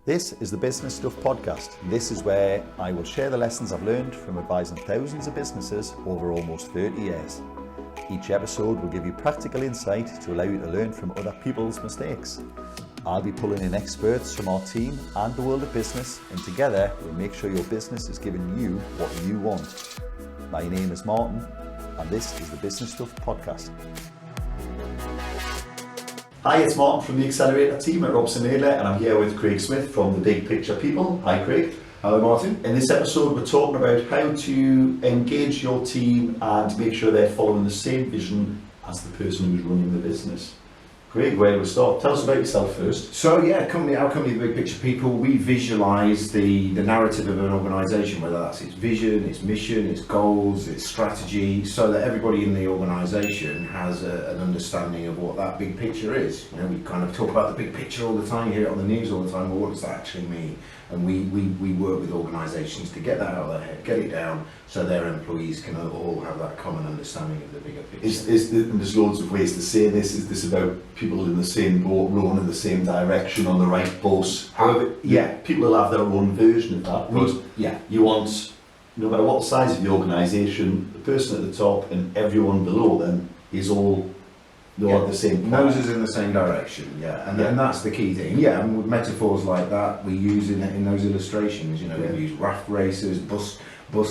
This is the Business Stuff podcast. This is where I will share the lessons I've learned from advising thousands of businesses over almost 30 years. Each episode will give you practical insight to allow you to learn from other people's mistakes. I'll be pulling in experts from our team and the world of business, and together we'll make sure your business is giving you what you want. My name is Martin, and this is the Business Stuff podcast. Hi, it's Martin from the Accelerator team at Robson Laidler, and I'm here with Craig Smith from the Big Picture People. Hi Craig. Hello Martin. In this episode we're talking about how to engage your team and make sure they're following the same vision as the person who's running the business. Craig, where do we start? Tell us about yourself first. So yeah, our company, the Big Picture People, we visualise the narrative of an organisation, whether that's its vision, its mission, its goals, its strategy, so that everybody in the organisation has an understanding of what that big picture is. You know, we kind of talk about the big picture all the time, you hear it on the news all the time, well, what does that actually mean? And we work with organisations to get that out of their head, get it down, so their employees can all have that common understanding of the bigger picture. And there's loads of ways to say this. Is this about people in the same boat, rowing in the same direction on the right bus? Yeah. People will have their own version of that, but you want, no matter what the size of the organisation, the person at the top and everyone below them is all the same plan. Noses in the same direction, and that's the key thing. Yeah, and with metaphors like that we use in those illustrations, you know, we use raft races, bus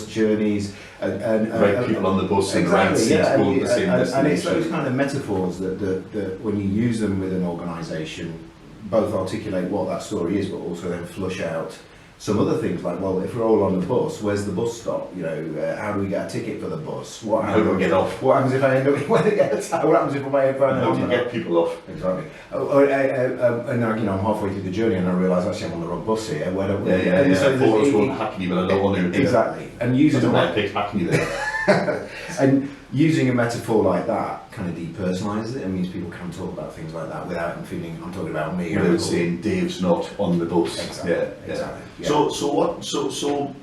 journeys, and people on the bus exactly, and right seats going the same destination. And it's those kind of metaphors that when you use them with an organisation, both articulate what that story is, but also then flush out some other things like, well, if we're all on the bus, where's the bus stop? You know, how do we get a ticket for the bus? How do we get off? What happens if I end up? What happens if I end up? How do you get people off? Exactly. And you know, I'm halfway through the journey and I realise actually I'm on the wrong bus here. Where don't we? Yeah. So I was going Hackney, but I don't want to. Exactly. And using I picked Hackney there. And using a metaphor like that kind of depersonalises it. It means people can talk about things like that without them feeling I'm talking about me. Without saying Dave's not on the bus. Exactly. Exactly. Yeah. So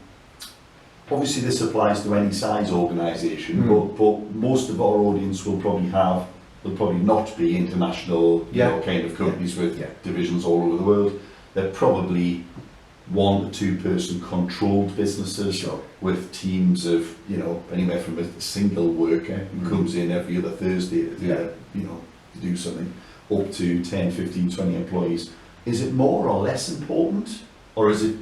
obviously this applies to any size organisation, but most of our audience will probably not be international, kind of companies with divisions all over the world. They're probably 1 to 2 person controlled businesses with teams of, you know, anywhere from a single worker who comes in every other Thursday to do something, up to 10, 15, 20 employees. Is it more or less important, or is it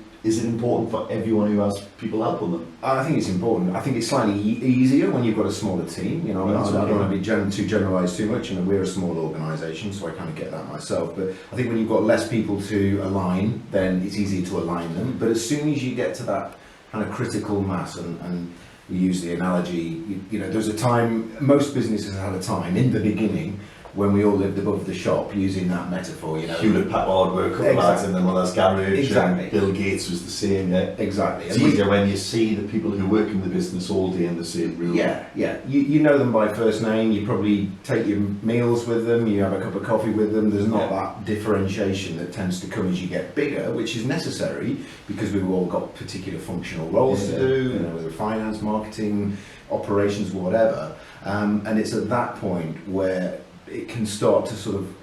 important for everyone who has people helping them? I think it's important. I think it's slightly easier when you've got a smaller team. You know, I don't want to be too generalised too much. You know, we're a small organisation, so I kind of get that myself. But I think when you've got less people to align, then it's easier to align them. But as soon as you get to that kind of critical mass, and we use the analogy, you know, there's a time, most businesses had a time in the beginning when we all lived above the shop, using that metaphor, you know. Hewlett Packard were a couple of lads in the mother's garage. Exactly. Bill Gates was the same. Yeah. Exactly. It's easier when you see the people who work in the business all day in the same room. Yeah. You know them by first name. You probably take your meals with them. You have a cup of coffee with them. There's not that differentiation that tends to come as you get bigger, which is necessary because we've all got particular functional roles to do. You know, whether finance, marketing, operations, whatever. And it's at that point where it can start to sort of,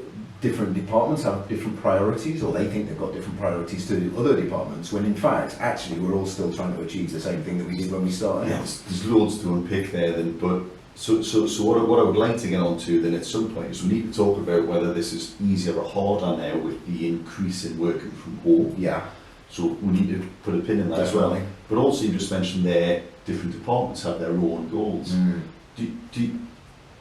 different departments have different priorities, or they think they've got different priorities to other departments, when in fact actually we're all still trying to achieve the same thing that we did when we started. There's loads to unpick there then, but so what I would like to get on to then at some point is we need to talk about whether this is easier or harder now with the increase in working from home. So we need to put a pin in that as well. But also you just mentioned there different departments have their own goals.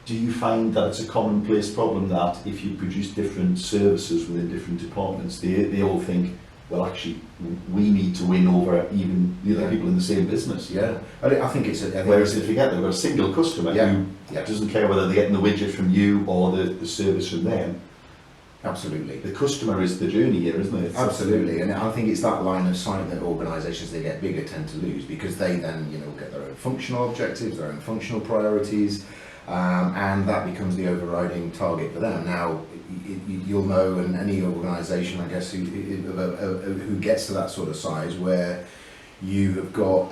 Do you find that it's a commonplace problem that if you produce different services within different departments, they all think, well, actually, we need to win over even the other people in the same business? I think it's whereas if you get they've got a single customer who doesn't care whether they're getting the widget from you or the service from them. Absolutely. The customer is the journey here, isn't it? Absolutely, and I think it's that line of sight that organisations that get bigger tend to lose, because they then, you know, get their own functional objectives, their own functional priorities. And that becomes the overriding target for them. Now, you'll know, and any organisation, I guess, who gets to that sort of size, where You have got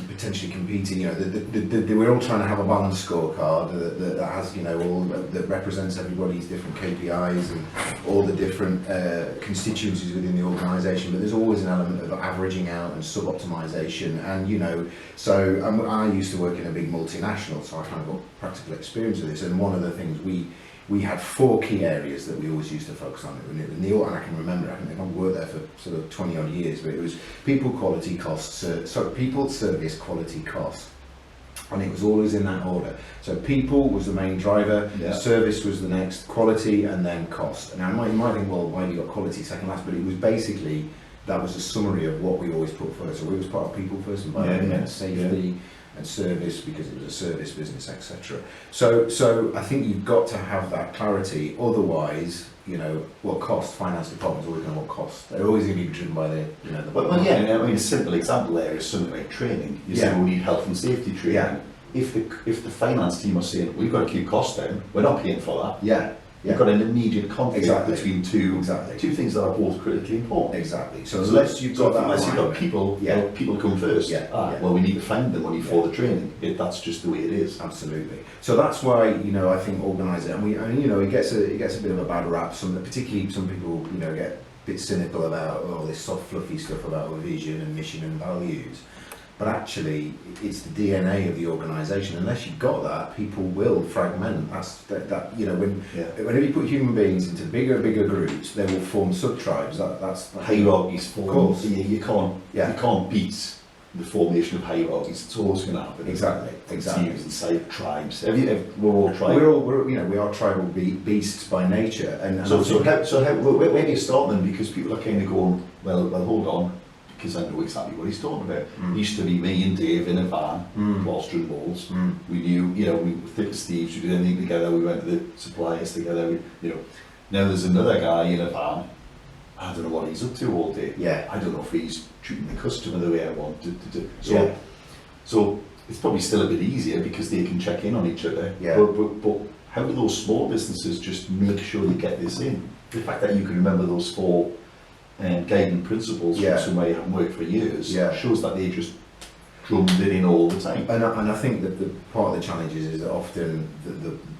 potentially competing. You know, we're all trying to have a balanced scorecard that has, you know, all that represents everybody's different KPIs and all the different constituencies within the organisation. But there's always an element of averaging out and sub-optimisation. And you know, so I used to work in a big multinational, so I kind of got practical experience of this. And one of the things we had 4 key areas that we always used to focus on. And I can remember, I've worked there for sort of 20 odd years, but it was people, quality, costs, people, service, quality, cost. And it was always in that order. So people was the main driver, service was the next, quality, and then cost. Now you might think, well, why have you got quality second last? But it was basically, that was a summary of what we always put first. So we always put our people first, and by that safety, and service, because it was a service business, etc. So I think you've got to have that clarity. Otherwise, you know, what cost? Finance department's always going to want cost. They're always going to be driven by the, you know. Well, I mean, a simple example there is something like training. You say we need health and safety training. Yeah. If the finance team are saying we've got to keep costs down, we're not paying for that. Yeah. You've got an immediate conflict between two things that are both critically important. Exactly. So unless you've got people, people come first. Well, we need to find the money for the training. That's just the way it is. Absolutely. So that's why, you know, I think organising, and you know, it gets a bit of a bad rap. Particularly some people, you know, get a bit cynical about all this soft, fluffy stuff about vision and mission and values. But actually, it's the DNA of the organisation. Unless you've got that, people will fragment. That's that you know, whenever you put human beings into bigger groups, they will form sub-tribes. That's hierarchies form. Of course. You can't beat the formation of hierarchies. It's always going to happen. Exactly. Teams inside tribes. We're all tribal. We are tribal beasts by nature. And so where do you start then? Because people are kind of going, well, hold on. Because I know exactly what he's talking about. It used to be me and Dave in a van, plastering walls. We knew, you know, we were thick as thieves, we did anything together, we went to the suppliers together, Now there's another guy in a van, I don't know what he's up to all day. I don't know if he's treating the customer the way I want to do. So it's probably still a bit easier because they can check in on each other. But how do those small businesses just make sure they get this in? The fact that you can remember those 4 guiding principles from somewhere you haven't worked for years shows that they just drummed it in all the time. And I think that the part of the challenge is that often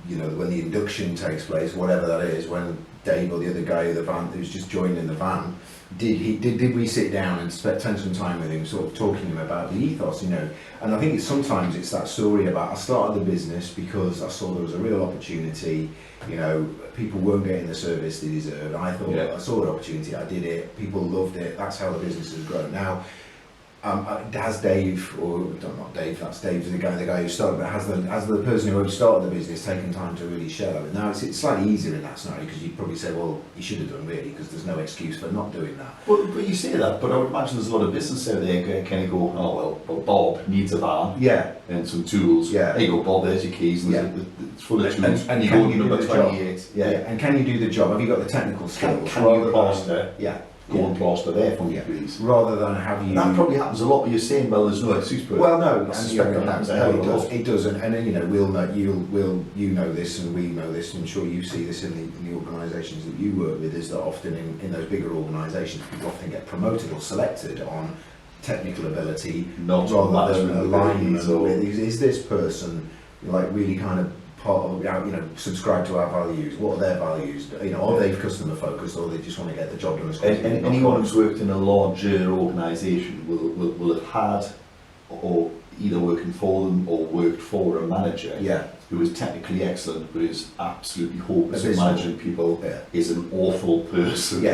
you know, when the induction takes place, whatever that is, when Dave or the other guy in the van who's just joined in the van, did we sit down and spend some time with him, sort of talking to him about the ethos, you know? And I think sometimes it's that story about, I started the business because I saw there was a real opportunity, you know, people weren't getting the service they deserved. I thought, I saw an opportunity, I did it, people loved it, that's how the business has grown. Now, has Dave, or not Dave, that's Dave, the guy who started, but has the person who started the business taken time to really share that? Now it's slightly easier in that scenario because you'd probably say, well, you should have done really, because there's no excuse for not doing that. But you say that, but I would imagine there's a lot of business out there kind of go, oh well, Bob needs a van and some tools. There you go, Bob, there's your keys, and it's full of tools, and you go to number 28. And can you do the job? Have you got the technical skills? Can you plaster? Go and plaster there for me, please. Rather than have you... That probably happens a lot, but you're saying, well, there's no excuse for it. Well, no, I suspect that happens a hell of a lot. It doesn't, and then, you know, you know this, and we know this, and I'm sure you see this in the organisations that you work with, is that often in those bigger organisations, people often get promoted or selected on technical ability, not rather than alignment with, is this person, like, really kind of part of, you know, subscribe to our values? What are their values? You know, are they customer focused, or they just want to get the job done as quickly? And anyone who's worked in a larger organisation will have had, or either working for them or worked for a manager who is technically excellent but is absolutely hopeless at managing people, is an awful person.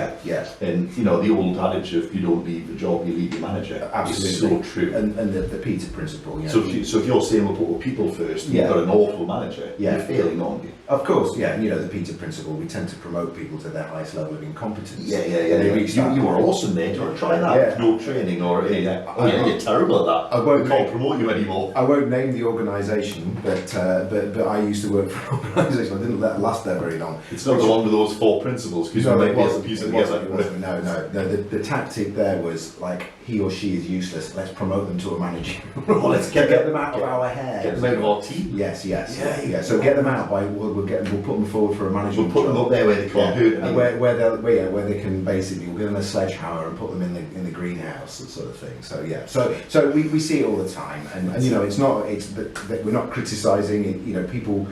And you know, the old adage of you don't leave the job, you leave the manager. Absolutely. Is so true. And the Peter principle. You know, so if you're saying we'll put people first, and you've got an awful manager, you're failing, aren't you? Of course, you know, the Peter principle, we tend to promote people to their highest level of incompetence. You were awesome there, do you want to try that? No training, or you're terrible at that. I can't promote you anymore. I won't name the organisation, but but I used to work for an organisation. I didn't last there very long. It's not one of those 4 principles, because No, you it might be able wasn't. to piece It it wasn't. together. No. The tactic there was like, he or she is useless. Let's promote them to a manager. Well, let's get them out of our hair. Get them out of our team. Yes. Yeah. So get them out by we'll put them forward for a manager. We'll put them up there where they can't hurt and anyone. where they can basically, we'll give them a sledgehammer and put them in the greenhouse, that sort of thing. So yeah, so we see it all the time, and you know, that we're not criticising it. You know, people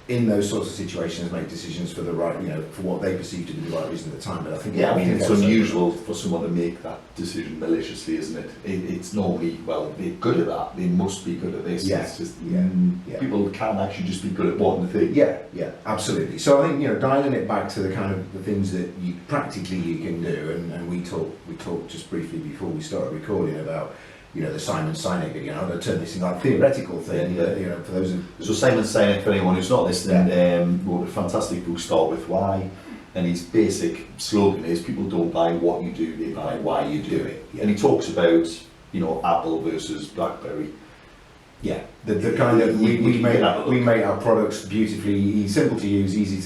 in those sorts of situations make decisions for the right, you know, for what they perceive to be the right reason at the time. But I think I mean, it's unusual for someone to make that decision maliciously, isn't it? It's normally, well, they're good at that. They must be good at this. Yeah. It's just, Yeah. people can actually just be good at one thing. Yeah, absolutely. So I think, you know, dialing it back to the kind of the things that you practically you can do, and we talked just briefly before we started recording about, you know, the Simon Sinek, you know, I'm going to turn this into like theoretical thing, but, you know, for those So Simon Sinek, for anyone who's not listening, wrote a fantastic book, Start With Why, and his basic slogan is, people don't buy what you do, they buy why you do it. And he talks about, you know, Apple versus BlackBerry. Yeah, the kind of we make our products beautifully simple to use, easy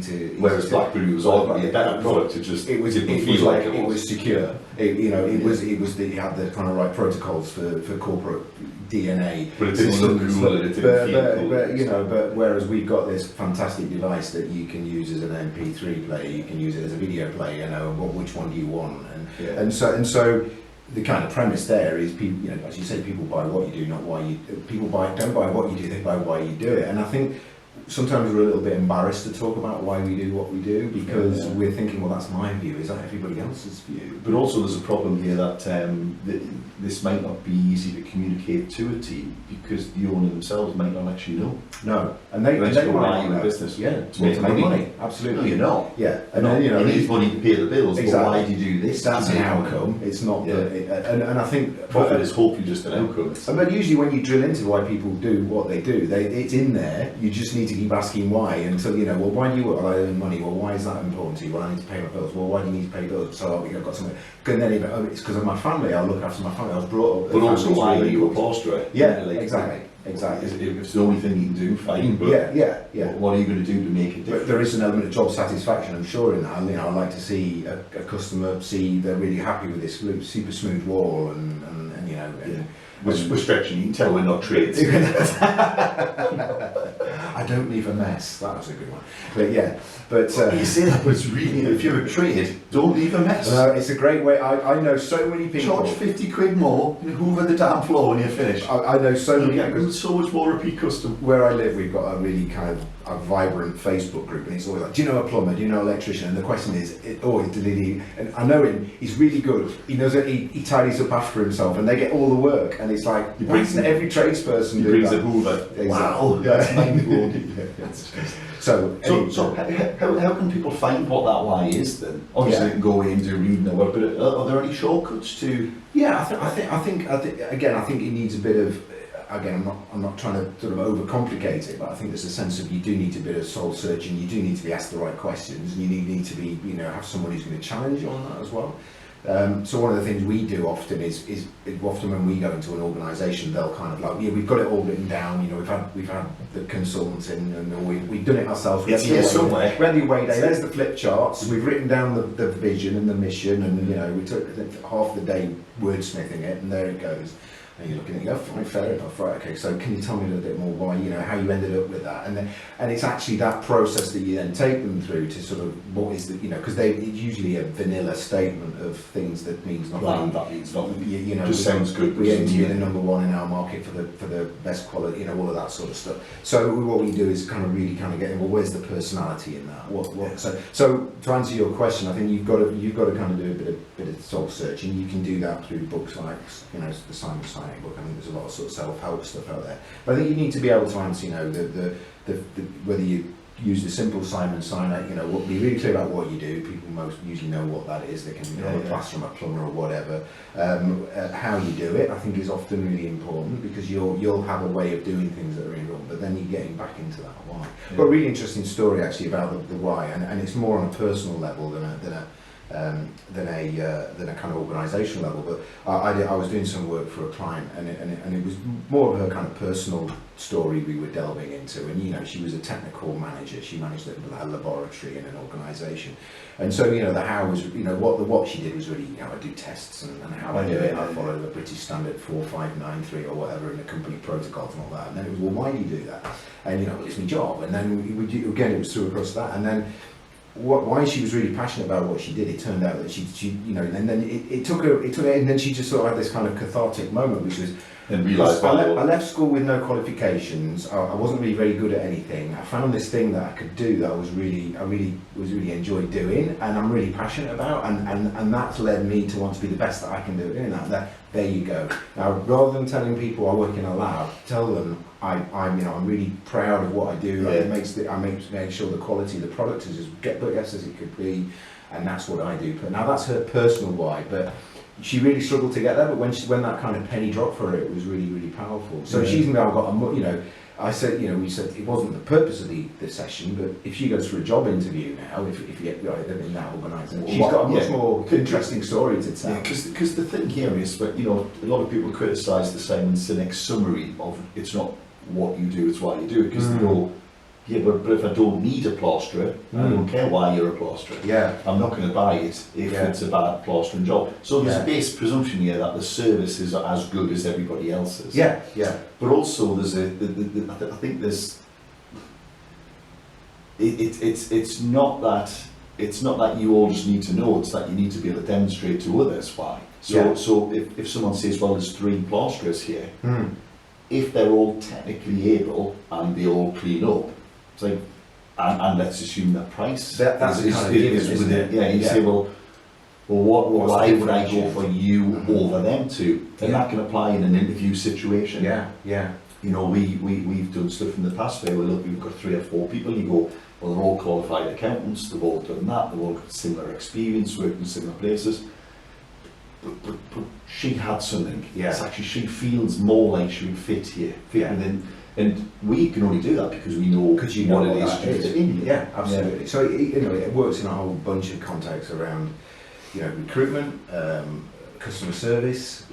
to. Whereas BlackBerry was arguably a better product. It was secure. It had the kind of right protocols for corporate DNA. But it didn't look cool and it didn't feel cool. But you know, whereas we've got this fantastic device that you can use as an MP3 player, you can use it as a video player. You know, which one do you want? And so. The kind of premise there is, people, you know, as you say, people buy what you do, not why you. People don't buy what you do, they buy why you do it. And I think sometimes we're a little bit embarrassed to talk about why we do what we do, because we're thinking, well, that's my view. Is that everybody else's view? But also, there's a problem here that this might not be easy to communicate to a team, because the owner themselves might not actually know. No, and they want to business, to make money. Absolutely, no, you're not. Yeah, and then, you know, you need money to pay the bills. Exactly. But why do you do this? That's an outcome. It's not. And I think profit is hopefully just an outcome. But usually, when you drill into why people do what they do, it's in there. You just need to keep asking why until you know. Well, why do you work? Well, I earn money. Well, why is that important to you? Well, I need to pay my bills. Well, why do you need to pay bills? So I've got something. And then it's because of my family. I look after my family. I was brought up. But also, why are you a plasterer? Yeah, exactly. If it's the only thing you can do, fine. But yeah. What are you going to do to make it different? But there is an element of job satisfaction, I'm sure, in that. You know, I like to see a customer see they're really happy with this super smooth wall, and you know. We're stretching. You can tell we're not trades. I don't leave a mess. That was a good one. But you say that, but it's really, if you're a trade, don't leave a mess. It's a great way. I know so many people. Charge 50 quid more, hoover the damn floor when you're finished. I know so many people. So much more repeat custom. Where I live, we've got a really kind of a vibrant Facebook group, and it's always like, do you know a plumber? Do you know an electrician? And the question is, and I know him. He's really good. He knows that he tidies up after himself, and they get all the work. And it's like, why doesn't every tradesperson do that? He brings a hoover. Exactly. Wow, that's mind-blowing. So how can people find what that why is then? Obviously, they can go away and do reading the work, but are there any shortcuts to? Yeah, I think it needs a bit of. Again, I'm not trying to sort of overcomplicate it, but I think there's a sense of you do need a bit of soul searching. You do need to be asked the right questions, and you need to be, you know, have someone who's going to challenge you on that as well. So one of the things we do often is often when we go into an organisation, they'll kind of like, we've got it all written down. You know, we've had the consultants in, and we've done it ourselves. It's here somewhere. We had the away day. There's the flip charts. We've written down the vision and the mission, and you know, we took half the day wordsmithing it, and there it goes. And you're looking at it, you go, fine, fair enough, right, okay, so can you tell me a little bit more why, you know, how you ended up with that? And it's actually that process that you then take them through to sort of, what is the, you know, because it's usually a vanilla statement of things that means nothing. That means nothing. You know, just sounds good. We aim to be the number one in our market for the best quality, you know, all of that sort of stuff. So what we do is kind of really kind of get in, well, where's the personality in that? So to answer your question, I think you've got to kind of do a bit of soul searching. You can do that through books like, you know, the Simon Sinek book. I think there's a lot of sort of self-help stuff out there. But I think you need to be able to answer, you know, the whether you use the simple Simon Sinek, you know, be really clear about what you do. People most usually know what that is. They can become a plasterer, a plumber, or whatever. How you do it, I think, is often really important, because you'll have a way of doing things that are really wrong, but then you're getting back into that why. Got a really interesting story actually about the why, and it's more on a personal level than a than a kind of organisation level. But I was doing some work for a client, and it was more of her kind of personal story we were delving into. And you know, she was a technical manager. She managed a laboratory in an organisation, and so you know, the how was, you know, what she did was really, you know, I do tests, and how I do it. I follow the British Standard 4593 or whatever in the company protocols and all that. And then it was, well, why do you do that? And you know, well, it's my job. And then again, it was through across that, and then. Why she was really passionate about what she did, it turned out that she you know, and then it took her, and then she just sort of had this kind of cathartic moment, which was, and realised I left school with no qualifications. I wasn't really very good at anything. I found this thing that I could do that I really enjoyed doing, and I'm really passionate about, and that's led me to want to be the best that I can do at doing that. There you go. Now, rather than telling people I work in a lab, tell them I'm really proud of what I do. Yeah. I make sure the quality of the product is as best as it could be, and that's what I do. But now that's her personal why, but she really struggled to get there. But when that kind of penny dropped for her, it was really, really powerful. So she's now got a, you know, I said, you know, we said it wasn't the purpose of the session, but if she goes for a job interview now, if you get in that organisation, she's got a much more interesting story to tell. Yeah, because the thing here is that, you know, a lot of people criticise the Simon Sinek summary of it's not what you do, it's why you do it, because they go, yeah, but if I don't need a plasterer, I don't care why you're a plasterer. Yeah. I'm not going to buy it if it's a bad plastering job. So there's a base presumption here that the service is as good as everybody else's. Yeah, yeah. But also there's I think there's it's not that you all just need to know, it's that you need to be able to demonstrate to others why. So if someone says, well, there's 3 plasterers here, if they're all technically able and they all clean up, it's like, and let's assume that price that's is kind of given, with it. Yeah, you say, well, why would I go for you over them two? And that can apply in an interview situation. Yeah, yeah. You know, we've done stuff in the past where we've got 3 or 4 people, you go, well, they're all qualified accountants, they've all done that, they've all got similar experience, worked in similar places. But she had something. Yeah. It's actually, she feels more like she would fit within, and we can only do that because we know what it is. Yeah, absolutely. Yeah. So you know, it works in a whole bunch of contexts around, you know, recruitment, customer service.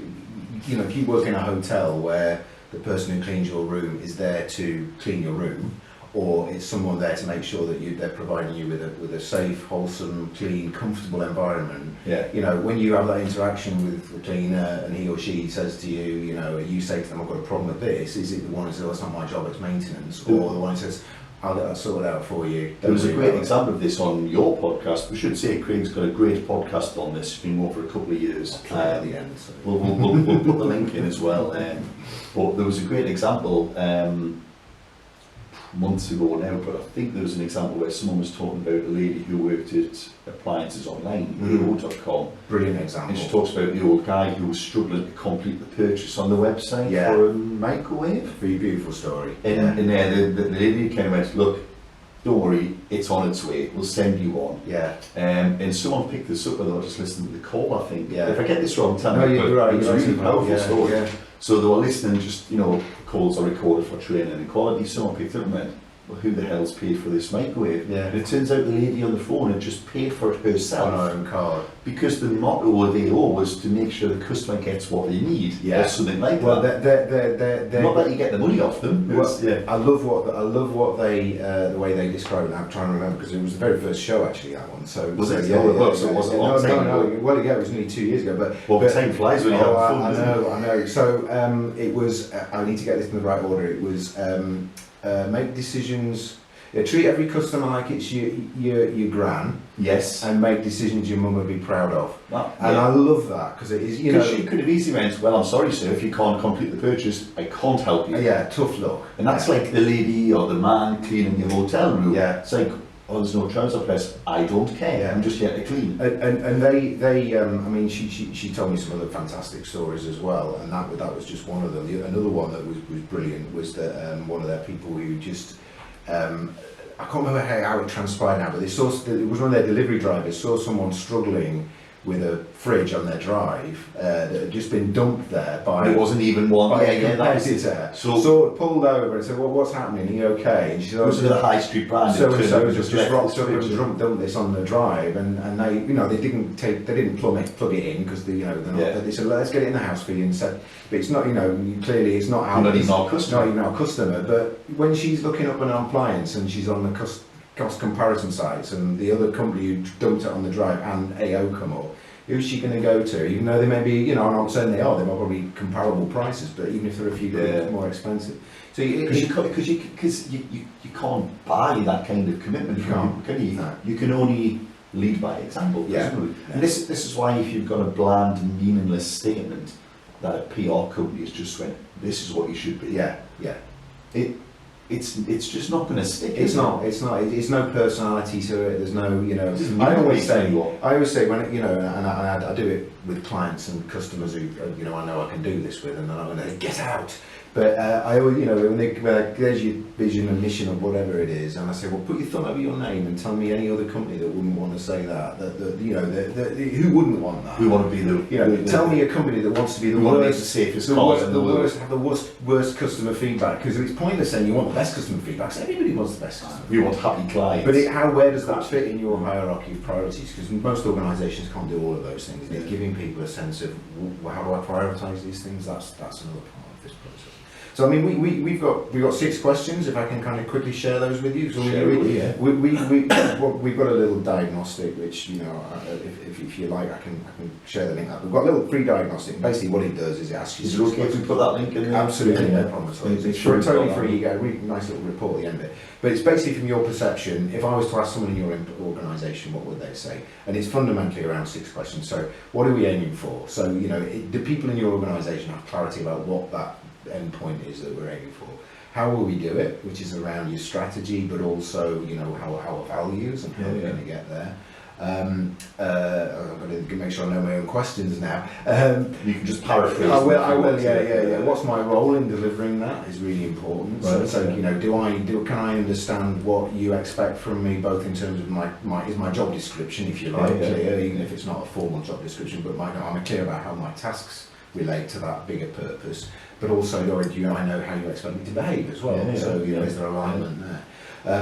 You know, if you work in a hotel where the person who cleans your room is there to clean your room, or it's someone there to make sure that they're providing you with a safe, wholesome, clean, comfortable environment. Yeah. You know, when you have that interaction with the cleaner and he or she says to you, you know, you say to them, I've got a problem with this, is it the one who says, oh, it's not my job, it's maintenance, or the one who says, I'll sort it out for you. There was a great example of this on your podcast. We should say Craig's got a great podcast on this. It's been on for a couple of years. At the end. So. We'll put the link in as well. But there was a great example months ago now, but I think there was an example where someone was talking about a lady who worked at appliances online, AO.com. Brilliant example. And she talks about the old guy who was struggling to complete the purchase on the website for a microwave. Very beautiful story. And the lady kind of went, look, don't worry, it's on its way, we'll send you one. Yeah. And someone picked this up and I was just listening to the call, I think. Yeah. If I get this wrong, tell me. No, you're right. It was a really powerful story. Yeah. So they were listening, just, you know, calls are recorded for training and quality. Someone picked up and went, well, who the hell's paid for this microwave? Yeah. And it turns out the lady on the phone had just paid for it herself. On her own card. Because the motto of AO was to make sure the customer gets what they need. Yeah. Or something like well, that. They're not that you get the money off them. Well, yeah. I love what they the way they describe it. I'm trying to remember because it was the very first show actually, that one. So was it? Yeah, so it wasn't a long time ago. Well, yeah, it was nearly 2 years ago. But time flies when you have fun. I know. So it was. I need to get this in the right order. It was make decisions. Yeah, treat every customer like it's your gran. Yes. And make decisions your mum would be proud of. And I love that because it is, you know. Because she could have easily went, well, I'm sorry, sir, if you can't complete the purchase, I can't help you. Yeah, tough luck. And that's like the lady or the man cleaning your hotel room. Yeah. It's like, oh, there's no trouser press. I don't care. Yeah. I'm just here to clean. And they I mean, she told me some other fantastic stories as well, and that was just one of them. Another one that was brilliant was that one of their people who just. I can't remember how it transpired now, but it was one of their delivery drivers saw someone struggling with a fridge on their drive that had just been dumped there by. It wasn't even one. By a that's competitor. So sort of pulled over and said, "Well, what's happening? Are you okay?" And she said, it was with a high street brand. so and so just just rocked up and fridge. dumped this on the drive, and they, they didn't plug it in because they're not. They said, "Let's get it in the house for you," and said, "But it's not, clearly it's not our, not even our customer. Not even our customer." But when she's looking up an appliance and she's on the cost comparison sites, and the other company who dumped it on the drive and AO come up, who's she going to go to? Even though they may be, I'm not saying they're probably comparable prices, but even if they're a few dollars more expensive. So because you can't buy that kind of commitment from people, can you? No. You can only lead by example. Yeah. And this is why if you've got a bland and meaningless statement that a PR company has just went, this is what you should be. Yeah. It's just not going to stick. It's not. It's no personality to it. There's no, I always say when and I do it with clients and customers who, I know I can do this with, and then I'm going to get out. But I always, when there's your vision and mission of whatever it is, and I say, well, put your thumb over your name and tell me any other company that wouldn't want to say that. Who wouldn't want that? We want to be the. Tell me a company that wants to be the worst, the safest cars in the world. Have the worst customer feedback, because it's pointless saying you want the best customer feedback. So everybody wants the best customer. We want happy clients. But where does that fit in your hierarchy of priorities? Because most organisations can't do all of those things. It's giving people a sense of how do I prioritise these things. That's another part of this process. So I mean, we've got 6 questions. If I can kind of quickly share those with you. So we've got a little diagnostic, which if you like, I can share the link. We've got a little free diagnostic. Basically, what it does is it asks you. Is it okay if we put that link in there? Absolutely, no problem at all. It's totally free. You get a really nice little report at the end of it. But it's basically from your perception. If I was to ask someone in your organisation, what would they say? And it's fundamentally around 6 questions. So what are we aiming for? So do people in your organisation have clarity about what that end point is that we're aiming for? How will we do it, which is around your strategy, but also how values and how we're going to get there. I've got to make sure I know my own questions now. You can just paraphrase. I will. Yeah. What's my role in delivering that is really important. Right. So can I understand what you expect from me, both in terms of my job description, if you like, clear, even if it's not a formal job description, but I'm clear about how my tasks relate to that bigger purpose. But also, I know how you expect me to behave as well. Is there alignment there?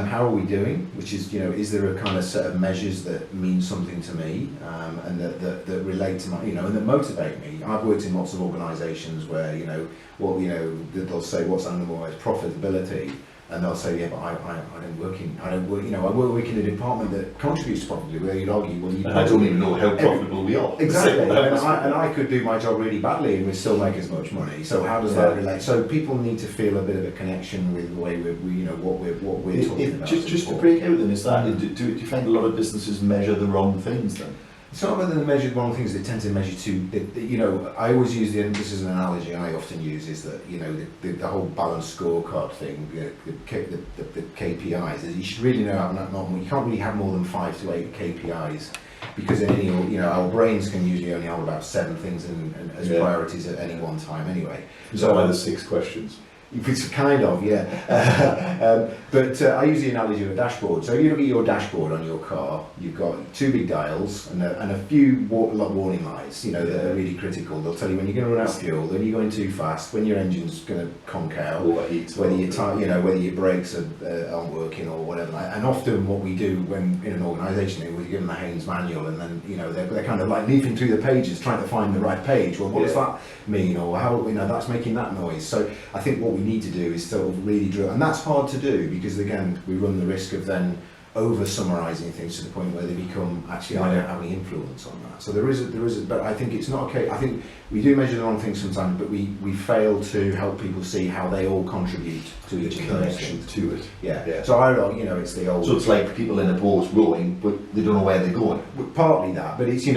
How are we doing? Which is, is there a kind of set of measures that mean something to me, and that relate to my, and that motivate me? I've worked in lots of organisations where, they'll say, what's underlying profitability, and they'll say, yeah, but I work in a department that contributes to profitability, where you'd argue, well, I don't even know how profitable we are. Exactly, and I could do my job really badly and we still make as much money. So how does that relate? So people need to feel a bit of a connection with the way what we're talking about. Just to break out then, is that do you find a lot of businesses measure the wrong things then? It's not whether they measure one of the things they tend to measure to. I always use this as an analogy I often use, is that the whole balanced scorecard thing, the KPIs. Is you should really know you can't really have more than 5 to 8 KPIs, because in our brains can usually only have about 7 things as priorities at any one time anyway. So why the 6 questions? It's kind of, but I use the analogy of a dashboard. So if you look at your dashboard on your car, you've got 2 big dials and a few warning lights, that are really critical. They'll tell you when you're going to run out of fuel, when you're going too fast, when your engine's going to conk out, whether your brakes aren't working or whatever. And often what we do when in an organisation is we give them a Haynes manual, and then they're kind of like leafing through the pages trying to find the right page. Well, what does that mean, or how that's making that noise? So I think what we need to do is sort of really drill, and that's hard to do because again we run the risk of then over summarising things to the point where they become I don't have any influence on that. So there is a, but I think it's not okay. I think we do measure the wrong things sometimes, but we fail to help people see how they all contribute to each of those things. To it. Yeah. So I don't, it's the old. So it's like people in a boat rowing, but they don't know where they're going. Partly that, but it's So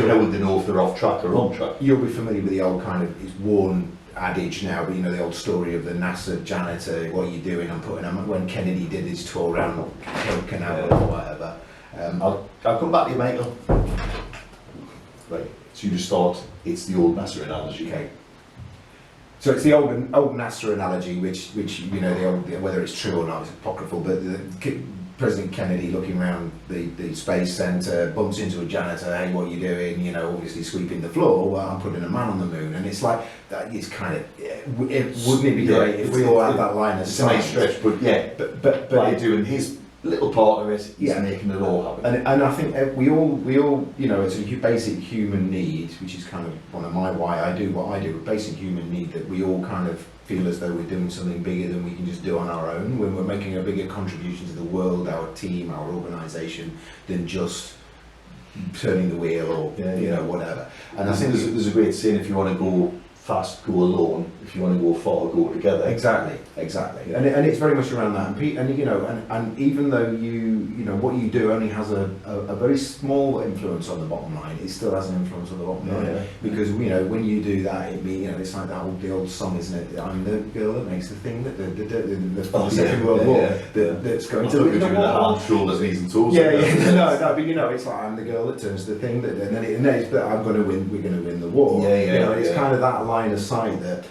how would they know if they're off track or on track? You'll be familiar with the old kind of it's worn adage now, but the old story of the NASA janitor, what are you doing? I'm putting when Kennedy did his tour around Cape Canaveral or whatever. I'll come back to you, Michael. Right, so you just thought it's the old NASA analogy. Okay. So it's the old NASA analogy, which the old, whether it's true or not, it's apocryphal, but President Kennedy looking around the Space Centre, bumps into a janitor, hey, what are you doing? You know, obviously sweeping the floor. Well, I'm putting a man on the moon. And it's like, that is kind of, wouldn't it be great if we all had that line of sight? It's a nice stretch, but yeah, but by doing his little part of it, he's making it all happen. And I think we all, you know, it's a basic human need, which is kind of one of my why I do what I do, a basic human need that we all kind of feel as though we're doing something bigger than we can just do on our own, when we're making a bigger contribution to the world, our team, our organisation, than just turning the wheel or you know, whatever. And I think there's a great saying, if you want to go fast, go alone. If you want to go far, go together. Exactly. And it's very much around that. And you know, and even though you know what you do only has a very small influence on the bottom line, it still has an influence on the bottom line. Because you know, when you do that, you know, it's like the old song, isn't it? I'm the girl that makes the thing that the Second World War that's going to win the war. Shoulders, knees and toes. No, but you know, it's like I'm the girl that turns the thing that, and then it's but I'm going to win. We're going to win the war. You know, it's kind of that line of sight that.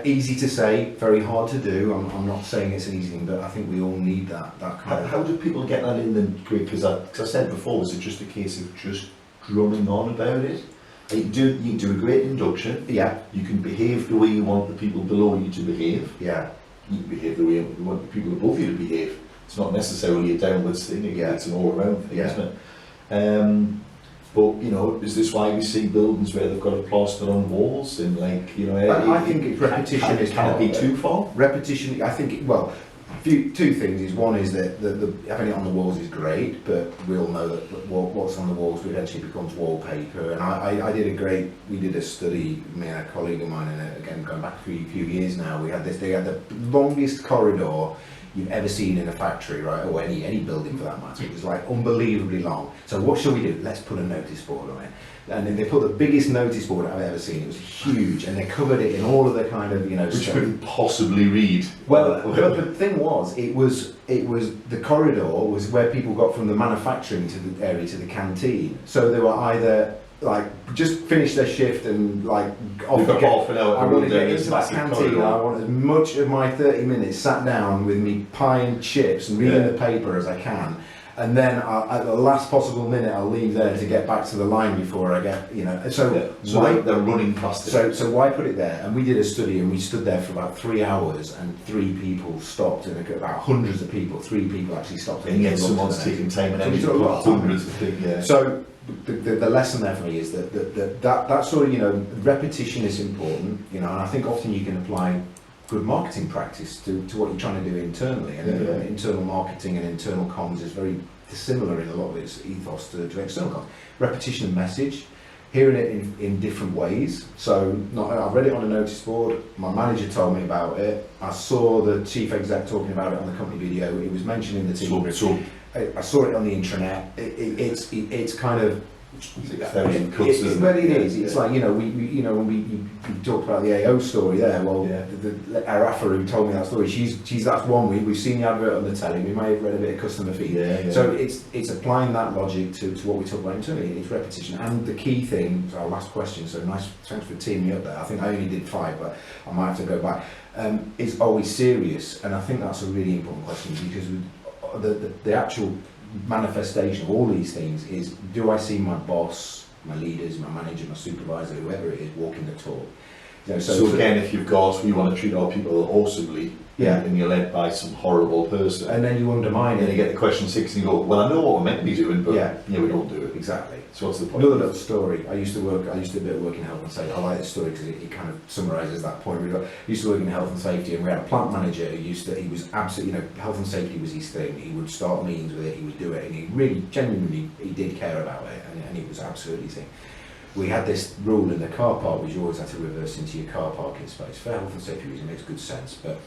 Easy to say, very hard to do. I'm not saying it's an easy thing, but I think we all need that kind of. How do people get that in then? Because I said before, is it just a case of just drumming on about it? You can do a great induction. Yeah. You can behave the way you want the people below you to behave. Yeah. You can behave the way you want the people above you to behave. It's not necessarily a downwards thing. It's an all-around thing, isn't it? But you know, is this why we see buildings where they've got a plaster on walls and like, you know? I think repetition is can it be too far? Repetition. I think two things is one is that having it on the walls is great, but we all know that what's on the walls eventually becomes wallpaper. And we did a study, me and a colleague of mine, and again going back a few years now, they had the longest corridor you've ever seen in a factory, right, or any building for that matter. It was like unbelievably long. So what shall we do? Let's put a notice board on it. And then they put the biggest notice board I've ever seen. It was huge, and they covered it in all of the kind of, you know, which you couldn't possibly read. Well, but the thing was, it was the corridor was where people got from the manufacturing to the area to the canteen. So they were either like just finished their shift and like off to get, half an hour. I want to get into that canteen. I want as much of my 30 minutes sat down with me pie and chips and reading the paper as I can, and then at the last possible minute I'll leave there to get back to the line before I get, you know. So they're running past it. So why put it there? And we did a study, and we stood there for about 3 hours, and 3 people stopped, and about hundreds of people, 3 people actually stopped. And yet someone's taking time and energy to put hundreds of things. So the lesson there for me is that sort of, you know, repetition is important, you know, and I think often you can apply good marketing practice to what you're trying to do internally, and internal marketing and internal comms is very similar in a lot of its ethos to external comms. Repetition of message, hearing it in different ways. So I read it on a notice board, my manager told me about it, I saw the chief exec talking about it on the company video, it was mentioned in the team group. I saw it on the intranet. It's kind of. It is. It's like, you know, we when we talked about the AO story there. Well, our AFA who told me that story. That's one we've seen the advert on the telly. We may have read a bit of customer feed. So it's applying that logic to what we talk about internally. It's repetition, and the key thing. So our last question. So nice. Thanks for teaming me up there. I think I only did 5, but I might have to go back. Is always serious, and I think that's a really important question, because the actual manifestation of all these things is, do I see my boss, my leaders, my manager, my supervisor, whoever it is, walking the talk? You know, so again, if you've got, we want to treat our people awesomely, and you're led by some horrible person, and then you undermine it, and you get the question 6 and you go, well, I know what we're meant to be doing, but we don't do it. Exactly. So what's the point? Another little story. I used to do a bit of work in health and safety. I like this story because it kind of summarises that point. I used to work in health and safety, and we had a plant manager who he was absolutely, you know, health and safety was his thing. He would start meetings with it, he would do it, and he really, genuinely, he did care about it, and it was absolutely his thing. We had this rule in the car park, which you always had to reverse into your car parking space. For health and safety reasons, it makes good sense, but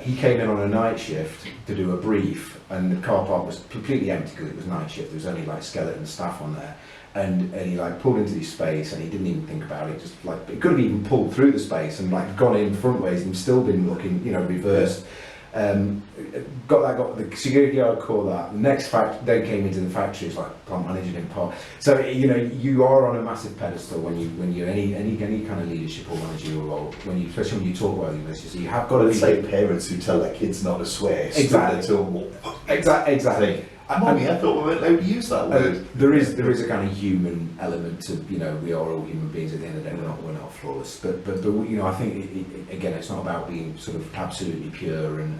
he came in on a night shift to do a brief, and the car park was completely empty because it was night shift. There was only like skeleton staff on there, and he like pulled into this space, and he didn't even think about it. Just like, it could have even pulled through the space and like gone in front ways and still been looking, you know, reversed. got the security guard call that. The next then came into the factory, it's like plant manager in part. So you are on a massive pedestal when you're any kind of leadership or managerial role. Especially when you talk about university, so you have got to. It's like parents who tell their kids not to swear. Exactly. Mummy, I thought we weren't allowed to use that word. There is a kind of human element to, we are all human beings at the end of the day. We're not flawless, but I think again, it's not about being sort of absolutely pure and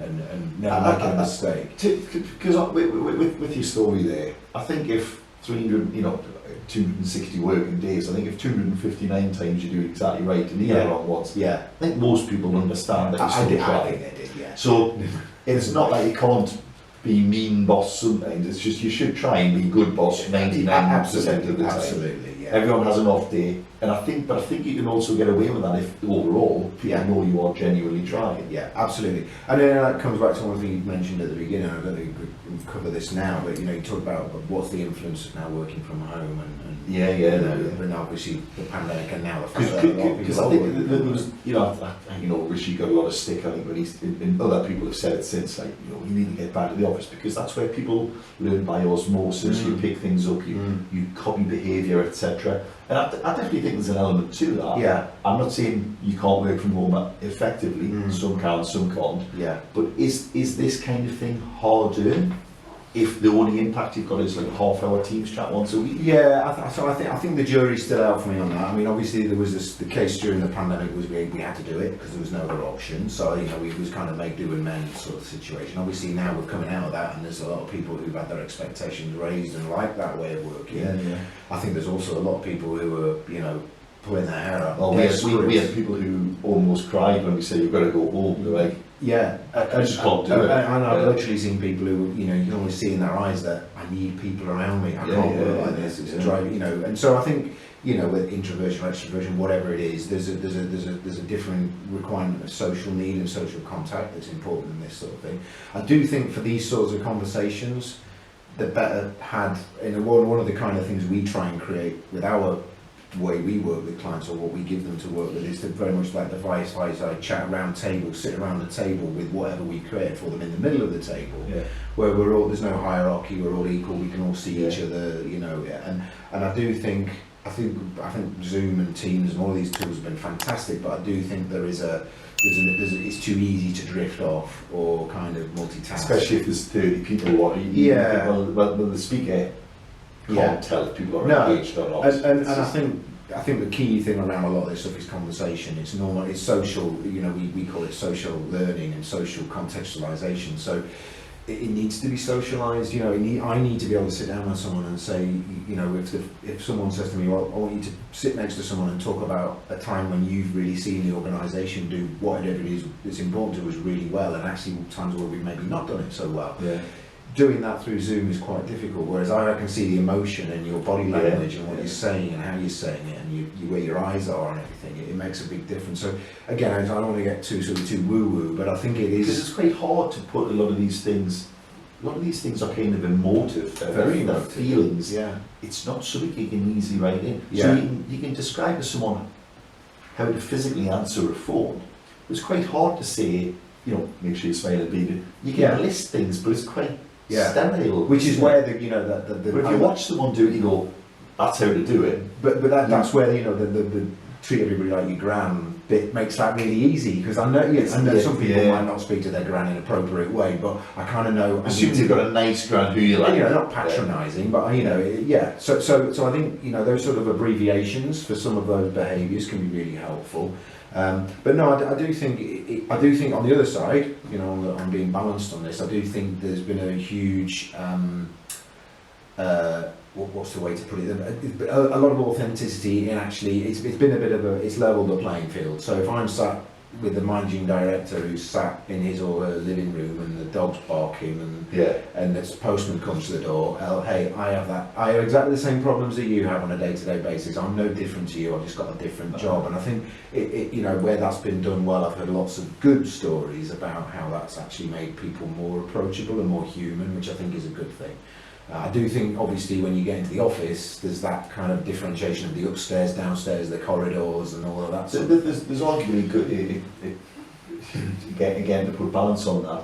never making a mistake. Because with your story there, I think if 260 working days, I think if 259 times you do it exactly right and the wrong ones, I think most people understand that you're still trying. I think they did, yeah. So it's not like you can't be mean boss sometimes, it's just you should try and be good boss 99% of the time. Absolutely, yeah. Everyone has an off day, and I think you can also get away with that if overall people know you are genuinely trying. Yeah, absolutely. And then that comes back to one thing you mentioned at the beginning. I don't think we could cover this now, but you talk about what's the influence of now working from home and and obviously the pandemic and now the fact that a lot of because I think there was Rishi got a lot of stick. I think when and other people have said it since, like you need to get back to the office because that's where people learn by osmosis. You pick things up, you copy behaviour, etc. And I definitely think there's an element to that. Yeah. I'm not saying you can't work from home effectively. Some can, some can't. Yeah. But is this kind of thing hard doing? If the only impact you've got is like a half-hour Teams chat once a week? Yeah, I think the jury's still out for me on that. I mean, obviously there was the case during the pandemic was we had to do it because there was no other option. So it was kind of make do and mend sort of situation. Obviously now we're coming out of that, and there's a lot of people who've had their expectations raised and like that way of working. Yeah. I think there's also a lot of people who are pulling their hair out. Well, we had people who almost cried when we said you've got to go home. They're like, I just can't do it. And I've literally seen people who, you can always see in their eyes that I need people around me. I can't work like this. It's driving, And so I think, with introversion or extroversion, whatever it is, there's a different requirement of social need and social contact that's important in this sort of thing. I do think for these sorts of conversations, they're better had. One of the kind of things we try and create with our way we work with clients or what we give them to work with is to very much like the fireside chat around table, sit around the table with whatever we create for them in the middle of the table, where there's no hierarchy, we're all equal, we can all see each other, and I do think I think Zoom and Teams and all these tools have been fantastic, but I do think it's too easy to drift off or kind of multitask, especially if there's 30 people watching. Well, the speaker can't tell if people are engaged or not. And I think the key thing around a lot of this stuff is conversation. It's normal. It's social. We call it social learning and social contextualization. So it needs to be socialized. I need to be able to sit down with someone and say, if someone says to me, well, I want you to sit next to someone and talk about a time when you've really seen the organisation do whatever it is that's important to us really well, and actually times where we've maybe not done it so well. Yeah. Doing that through Zoom is quite difficult, whereas I can see the emotion and your body language and what you're saying and how you're saying it and where your eyes are and everything. It makes a big difference. So again, I don't want to get too woo-woo, but I think it is... Because it's quite hard to put a lot of these things are kind of emotive, very emotive feelings. Yeah. It's not something you can easily write in. Yeah. So you can describe to someone how to physically answer a phone. It's quite hard to say, make sure you smile at people. You can list things, but it's quite... sterile, which is where the but if you watch someone do it, you go, that's how to do it. But that's where the treat everybody like your gran bit makes that really easy, because I know some people might not speak to their gran in an appropriate way, but I kind of know. Assuming you've got a nice gran who you like. Not patronising, but So I think those sort of abbreviations for some of those behaviours can be really helpful. But no, I do think on the other side, I'm being balanced on this. I do think there's been a huge, what's the way to put it? A lot of authenticity in actually. It's been a bit of it's levelled the playing field. So if I'm sat with the managing director who's sat in his or her living room and the dog's barking and the postman comes to the door, hey, I have exactly the same problems that you have on a day-to-day basis. I'm no different to you, I've just got a different job. And I think where that's been done well, I've heard lots of good stories about how that's actually made people more approachable and more human, which I think is a good thing. I do think, obviously, when you get into the office, there's that kind of differentiation of the upstairs, downstairs, the corridors, and all of that. There's arguably good, again, to put balance on that.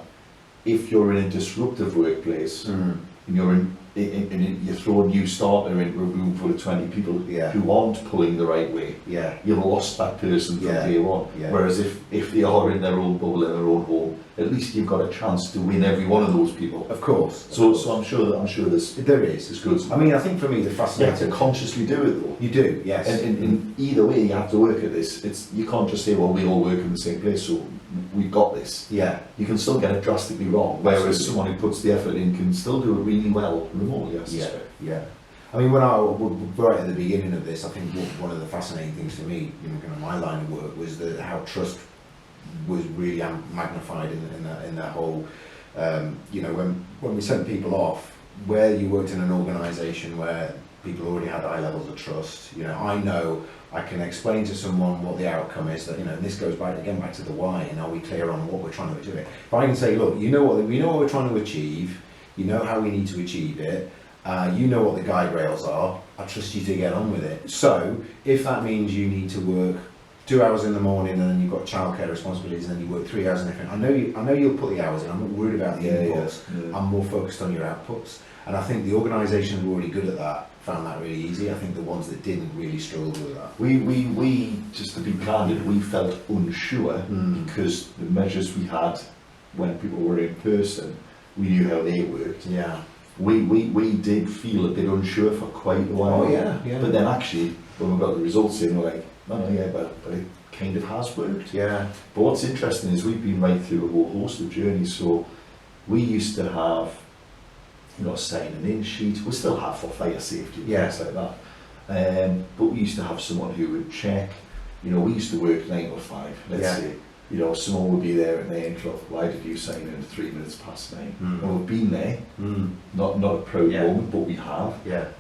if you're in a disruptive workplace and you throw a new starter into a room full of 20 people who aren't pulling the right way, you've lost that person from day one. Whereas if they are in their own bubble, in their own home, at least you've got a chance to win every one of those people. Of course. So I'm sure there is good. I mean, I think for me the You fascinating. have to consciously do it though. You do, yes. And either way, you have to work at this. You can't just say, well, we all work in the same place, so we've got this. Yeah. You can still get it drastically wrong, whereas someone who puts the effort in can still do it really well remotely, I suspect. Yeah. I mean, when right at the beginning of this, I think one of the fascinating things to me, kind of my line of work, was how trust was really magnified in that whole, when we sent people off, where you worked in an organisation where people already had high levels of trust, I know I can explain to someone what the outcome is, that, and this goes back to the why, and are we clear on what we're trying to achieve? If I can say, look, we know what we're trying to achieve, you know how we need to achieve it, you know what the guide rails are, I trust you to get on with it. So, if that means you need to work 2 hours in the morning and then you've got childcare responsibilities and then you work 3 hours in the afternoon, I know you'll put the hours in, I'm not worried about the inputs, I'm more focused on your outputs. And I think the organisations who were already good at that found that really easy. I think the ones that didn't really struggled with that. We just to be candid, we felt unsure because the measures we had when people were in person, we knew how they worked. Yeah. We did feel a bit unsure for quite a while. Oh yeah. But then actually, when we got the results in, we're like, but it kind of has worked. Yeah. But what's interesting is we've been right through a whole host of journeys. So we used to have, sign an in sheet. We still have for fire safety and things like that. But we used to have someone who would check. We used to work 9 to 5. Let's say. Someone would be there at 9 o'clock. Why did you sign in 3 minutes past 9? And we've been there. Not a proud moment, but we have.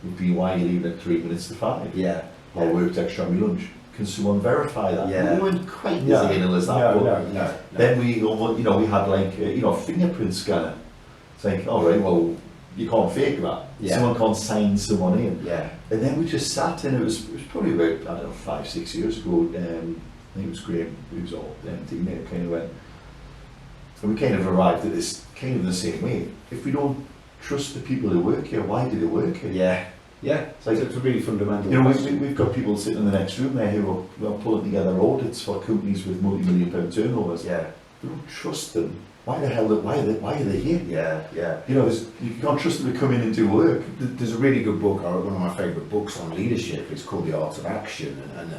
We've been, why are you leaving at 3 minutes to 5? I worked extra on my lunch. Can someone verify that? We weren't quite as anal as that. No. Then we had like fingerprint scanner. It's like, all right, well, you can't fake that. Someone can't sign someone in. And then we just sat in. It was probably about 5-6 years ago. I think it was Graham, who was all teammate, kind of went, and we kind of arrived at this kind of the same way. If we don't trust the people who work here, why do they work here? It's a really fundamental. We've got people sitting in the next room there who are pulling together audits for companies with multi-million pound turnovers. We don't trust them. Why the hell? Why are they here? You can't trust them to come in and do work. There's a really good book, one of my favourite books on leadership. It's called The Art of Action, and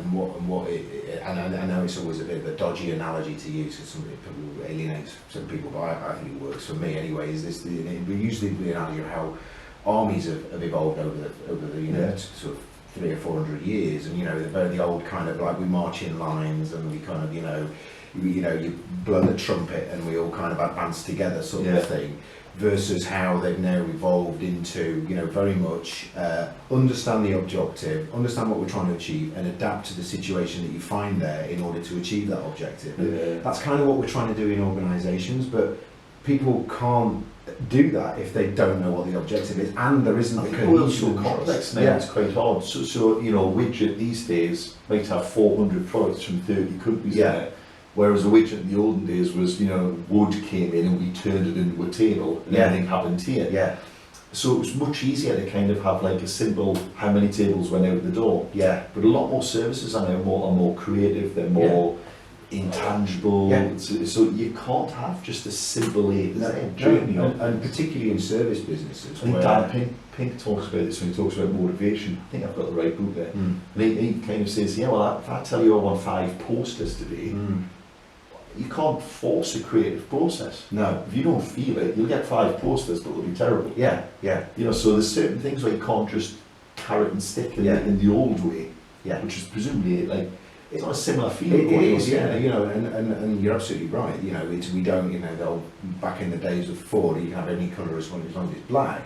I know it's always a bit of a dodgy analogy to use because it probably alienates some people, but I think it works for me anyway. We usually the analogy of how armies have evolved over the sort of 300 or 400 years, and they're the old kind of like we march in lines and we kind of you blow the trumpet and we all kind of advance together sort of thing, versus how they've now evolved into very much understand the objective, understand what we're trying to achieve, and adapt to the situation that you find there in order to achieve that objective. That's kind of what we're trying to do in organisations, but people can't do that if they don't know what the objective is, and there isn't a cohesion. So complex now, it's quite hard. So Widget these days might have 400 products from 30 countries in it. Whereas a widget in the olden days was, wood came in and we turned it into a table and everything happened here. So it was much easier to kind of have like a simple how many tables went out the door. But a lot more services are now more creative, they're more intangible. So you can't have just a simple journey. And particularly in service businesses. I think Dan Pink talks about this when he talks about motivation. I think I've got the right book there. And he kind of says, if I tell you I want 5 posters today, you can't force a creative process. No. If you don't feel it, you'll get 5 posters, but they'll be terrible. So there's certain things where you can't just carrot and stick in the old way, which is presumably like, it's not a similar feeling. It is, and you're absolutely right. We don't, back in the days of Ford, you can have any colour as long as it's black.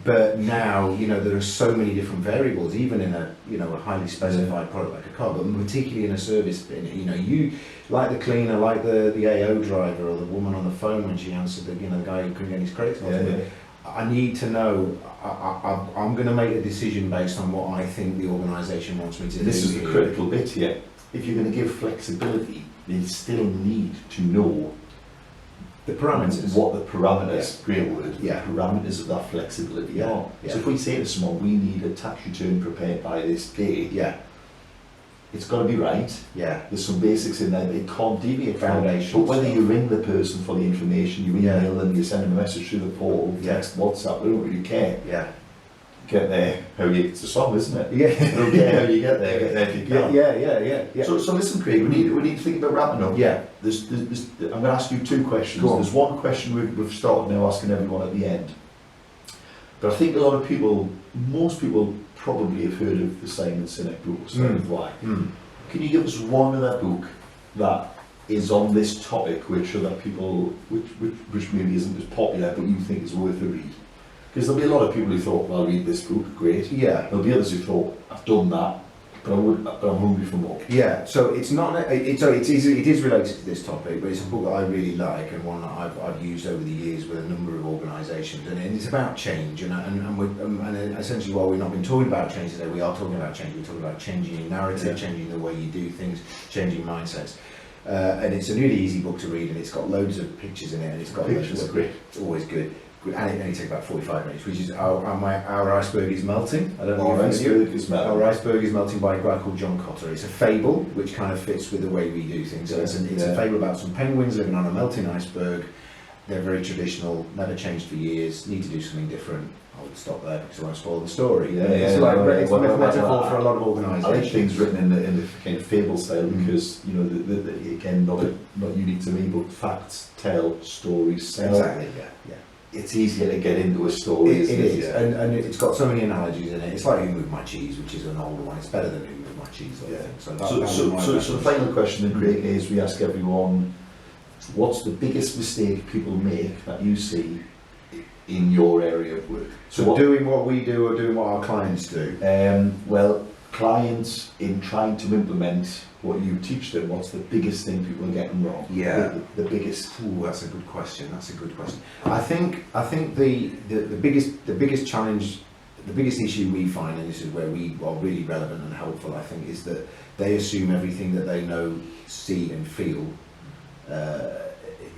But now, there are so many different variables, even in a highly specified product like a car, but particularly in a service. You like the cleaner, like the AO driver, or the woman on the phone when she answered the guy who couldn't get his credit card. I need to know. I'm going to make a decision based on what I think the organisation wants me to do. This is the critical bit here. If you're going to give flexibility, you still need to know The parameters. What the parameters, great word, Yeah. the parameters of that flexibility Yeah. are. Yeah. So if we say to someone, we need a tax return prepared by this day, Yeah, it's got to be right. yeah. There's some basics in there that it can't deviate from. Foundations. But whether you ring the person for the information, you Yeah. email them, you send them a message through the portal, Yeah. text, WhatsApp, they don't really care. Yeah. Get there, it's a song, isn't it? Yeah. They don't care how you get there if you Yeah, can. yeah. So listen, Craig, we need to think about wrapping up. Yeah. I'm going to ask you two questions. Go on. There's one question we've started now asking everyone at the end. But I think a lot of people, most people probably have heard of the Simon Sinek book, Start with Why. Can you give us one other book that is on this topic which other people, which maybe isn't as popular but you think is worth a read? Because there'll be a lot of people who thought, well, I'll read this book, great. Yeah. There'll be others who thought, I've done that, but I'm hungry for more. Yeah, so it's not. It is related to this topic, but it's a book that I really like and one that I've used over the years with a number of organisations, and it's about change. And essentially, while we've not been talking about change today, we are talking about change. We're talking about changing your narrative, changing the way you do things, changing mindsets. And it's a really easy book to read, and it's got loads of pictures in it, and it's got Pictures are great. It's always good. And it only takes about 45 minutes, which is our iceberg is melting. I don't know Our if you iceberg is melting. Our iceberg is melting by a guy called John Cotter. It's a fable which kind of fits with the way we do things. So it's a fable about some penguins living on a melting iceberg. They're very traditional, never changed for years, need to do something different. I would stop there because I won't spoil the story. It's a metaphor for a lot of organisations. I like things written in the kind of fable style because, you know, again, not unique to me, but facts tell, stories sell. Exactly, yeah. It's easier to get into a story, It is, and it's got so many analogies in it. It's like Who Moved My Cheese, which is an older one. It's better than Who Moved My Cheese, I think. So the final question then, Craig, is we ask everyone, what's the biggest mistake people make that you see in your area of work? So doing what we do or doing what our clients do? Well, clients in trying to implement what you teach them, what's the biggest thing people are getting wrong? Yeah. The biggest. Ooh, that's a good question. I think the biggest challenge, the biggest issue we find, and this is where we are really relevant and helpful, I think, is that they assume everything that they know, see, and feel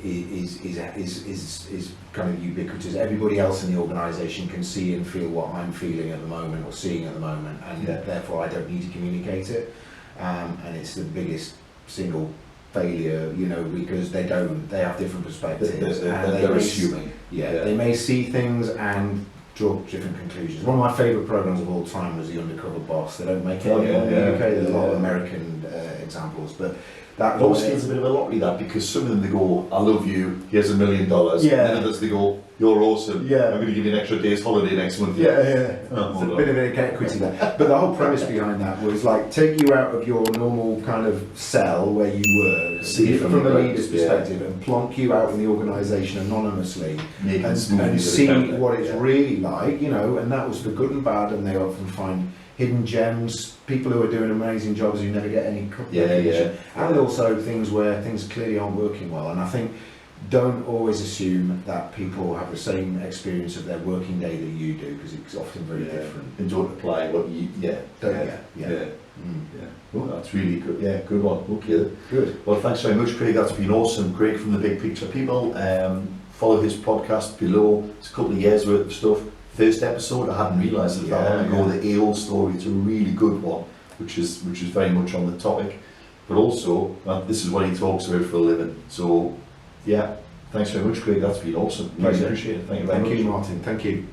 is kind of ubiquitous. Everybody else in the organisation can see and feel what I'm feeling at the moment or seeing at the moment, and therefore I don't need to communicate it. And it's the biggest single failure, you know, because they have different perspectives. They're assuming. They may see things and draw different conclusions. One of my favourite programmes of all time was The Undercover Boss. They don't make it anymore in the UK. There's a lot of American examples, but that always feels a bit of a lottery, that, because some of them they go, I love you, here's $1 million. And then others they go, you're awesome, I'm going to give you an extra day's holiday next month. It's a bit of equity there. But the whole premise behind that was like take you out of your normal kind of cell where you were, see it from a leader's perspective, and plonk you out in the organisation anonymously and see what it's really like, you know. And that was for good and bad, and they often find hidden gems, people who are doing amazing jobs who never get any recognition, and also things where things clearly aren't working well. And I think don't always assume that people have the same experience of their working day that you do, because it's often very different. And don't apply what you Oh, that's really good. Yeah, good one. Okay. Good. Well, thanks very much, Craig. That's been awesome. Craig from the Big Picture People. Follow his podcast below. It's a couple of years worth of stuff. First episode, I hadn't realised it was that long ago. The AO story, it's a really good one, which is very much on the topic. But also, this is what he talks about for a living. So, yeah, thanks very much, Craig. That's been awesome. Really appreciate it. Thank you very much. Thank you, Martin. Thank you.